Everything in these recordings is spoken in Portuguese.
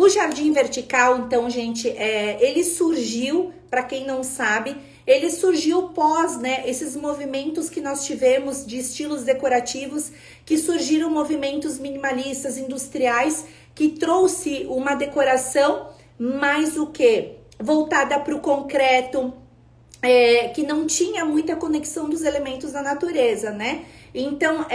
jardim vertical, então, gente, ele surgiu, para quem não sabe, ele surgiu pós, né, esses movimentos que nós tivemos de estilos decorativos, que surgiram movimentos minimalistas, industriais, que trouxe uma decoração mais o quê? Voltada para o concreto, que não tinha muita conexão dos elementos da natureza, né? Então,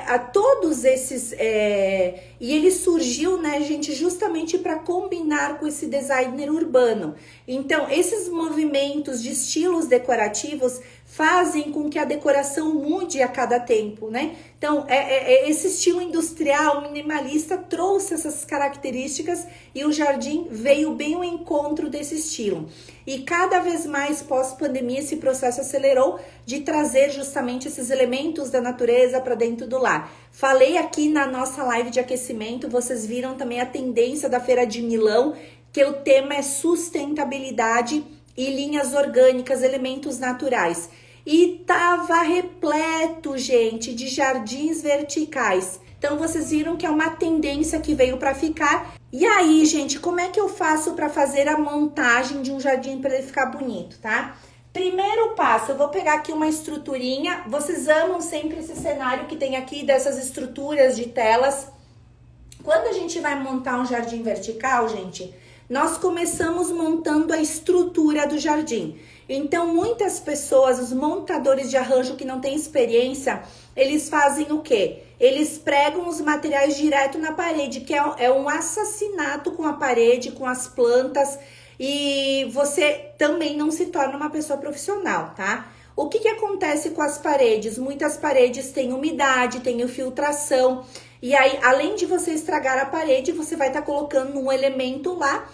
a todos esses... e ele surgiu, né, gente, justamente para combinar com esse designer urbano. Então, esses movimentos de estilos decorativos fazem com que a decoração mude a cada tempo, né? Então, esse estilo industrial, minimalista, trouxe essas características e o jardim veio bem ao encontro desse estilo. E cada vez mais, pós-pandemia, esse processo acelerou de trazer justamente esses elementos da natureza para dentro do lar. Falei aqui na nossa live de aquecimento, vocês viram também a tendência da Feira de Milão, que o tema é sustentabilidade e linhas orgânicas, elementos naturais. E tava repleto, gente, de jardins verticais. Então, vocês viram que é uma tendência que veio para ficar. E aí, gente, como é que eu faço para fazer a montagem de um jardim para ele ficar bonito, tá? Primeiro passo, eu vou pegar aqui uma estruturinha. Vocês amam sempre esse cenário que tem aqui dessas estruturas de telas. Quando a gente vai montar um jardim vertical, gente, nós começamos montando a estrutura do jardim. Então, muitas pessoas, os montadores de arranjo que não têm experiência, eles fazem o quê? Eles pregam os materiais direto na parede, que é um assassinato com a parede, com as plantas, e você também não se torna uma pessoa profissional, tá? O que acontece com as paredes? Muitas paredes têm umidade, têm infiltração, e aí, além de você estragar a parede, você vai estar colocando um elemento lá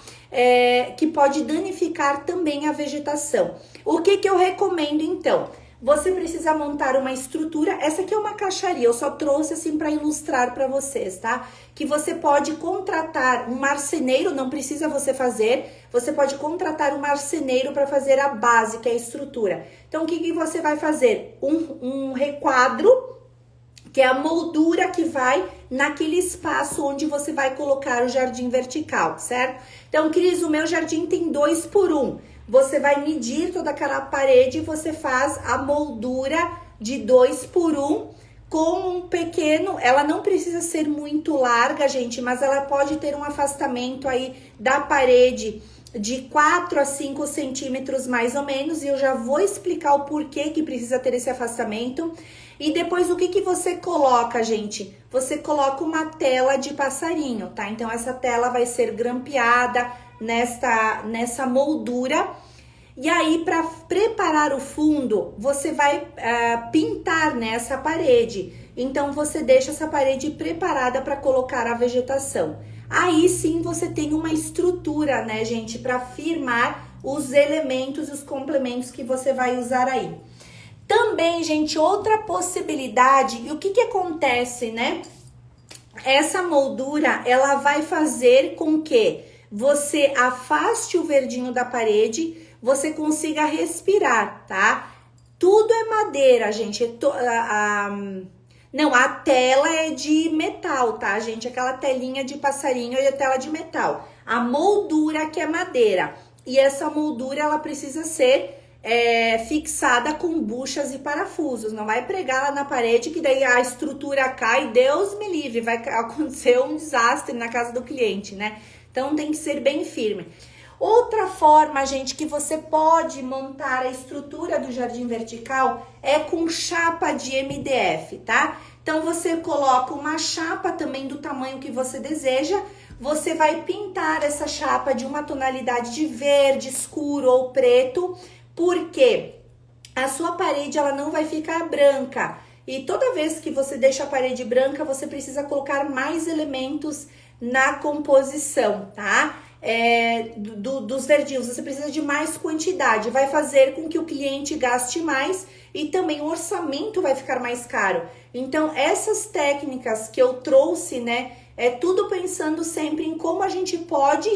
que pode danificar também a vegetação. O que eu recomendo, então? Você precisa montar uma estrutura. Essa aqui é uma caixaria, eu só trouxe assim para ilustrar para vocês, tá? Que você pode contratar um marceneiro, não precisa você fazer. Você pode contratar um marceneiro para fazer a base, que é a estrutura. Então, o que você vai fazer? Um requadro, que é a moldura que vai naquele espaço onde você vai colocar o jardim vertical, certo? Então, Cris, o meu jardim tem 2 por 1. Você vai medir toda aquela parede e você faz a moldura de 2 por 1 com um pequeno... Ela não precisa ser muito larga, gente, mas ela pode ter um afastamento aí da parede de 4 a 5 centímetros mais ou menos, e eu já vou explicar o porquê que precisa ter esse afastamento. E depois, o que você coloca, gente? Você coloca uma tela de passarinho, tá? Então, essa tela vai ser grampeada nessa moldura. E aí, para preparar o fundo, você vai pintar nessa parede. Então, você deixa essa parede preparada para colocar a vegetação. Aí sim você tem uma estrutura, né, gente, para firmar os elementos, os complementos que você vai usar aí. Também, gente, outra possibilidade, e o que acontece, né? Essa moldura, ela vai fazer com que você afaste o verdinho da parede, você consiga respirar, tá? Tudo é madeira, gente, Não, a tela é de metal, tá, gente? Aquela telinha de passarinho e a tela de metal. A moldura que é madeira. E essa moldura, ela precisa ser fixada com buchas e parafusos. Não vai pregar lá na parede que daí a estrutura cai. Deus me livre, vai acontecer um desastre na casa do cliente, né? Então, tem que ser bem firme. Outra forma, gente, que você pode montar a estrutura do jardim vertical é com chapa de MDF, tá? Então, você coloca uma chapa também do tamanho que você deseja. Você vai pintar essa chapa de uma tonalidade de verde escuro ou preto, porque a sua parede ela não vai ficar branca. E toda vez que você deixa a parede branca, você precisa colocar mais elementos na composição, tá? Dos verdinhos, você precisa de mais quantidade, vai fazer com que o cliente gaste mais e também o orçamento vai ficar mais caro. Então, essas técnicas que eu trouxe, né, é tudo pensando sempre em como a gente pode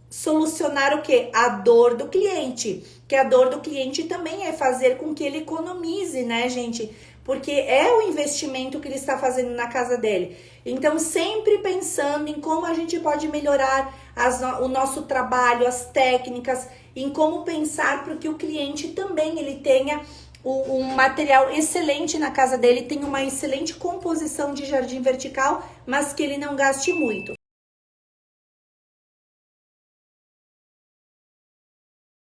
solucionar o quê? A dor do cliente, que a dor do cliente também é fazer com que ele economize, né, gente? porque é o investimento que ele está fazendo na casa dele. Então, sempre pensando em como a gente pode melhorar o nosso trabalho, as técnicas, em como pensar para que o cliente também ele tenha um material excelente na casa dele, tenha uma excelente composição de jardim vertical, mas que ele não gaste muito.